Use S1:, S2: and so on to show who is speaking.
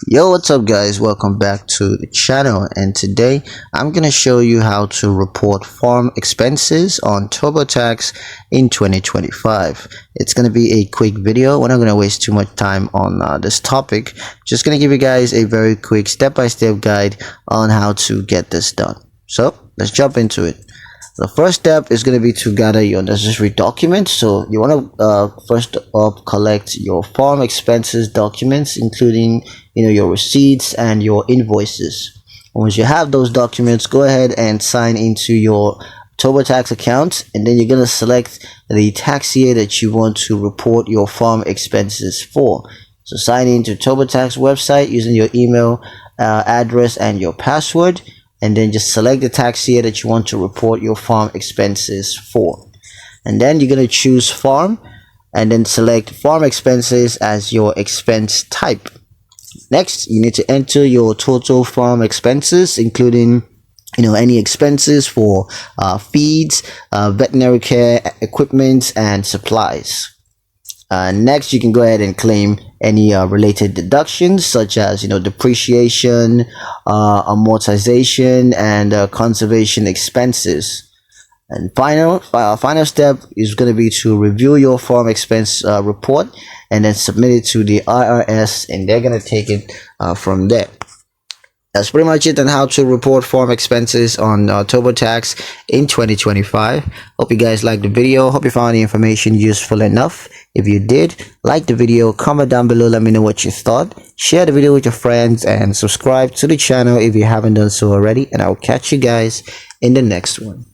S1: Yo, what's up guys, welcome back to the channel, and today I'm gonna show you how to report farm expenses on Turbotax in 2025. It's gonna be a quick video. We're not gonna waste too much time on this topic. Just gonna give you guys a very quick step-by-step guide on how to get this done. So let's jump into it. The first step is going to be to gather your necessary documents. So you want to first up collect your farm expenses documents, including your receipts and your invoices. Once you have those documents, go ahead and sign into your Turbotax account, and then you're going to select the tax year that you want to report your farm expenses for. So sign into Turbotax website using your email address and your password, and then just select the tax year that you want to report your farm expenses for. And then you're going to choose farm and then select farm expenses as your expense type. Next, you need to enter your total farm expenses, including any expenses for feeds, veterinary care, equipment, and supplies. Next, you can go ahead and claim any related deductions such as depreciation, amortization, and conservation expenses. And final step is going to be to review your farm expense report and then submit it to the IRS, and they're going to take it from there. That's pretty much it on how to report farm expenses on Turbotax in 2025. Hope you guys liked the video. Hope you found the information useful enough. If you did, like the video, comment down below, let me know what you thought. Share the video with your friends and subscribe to the channel if you haven't done so already. And I'll catch you guys in the next one.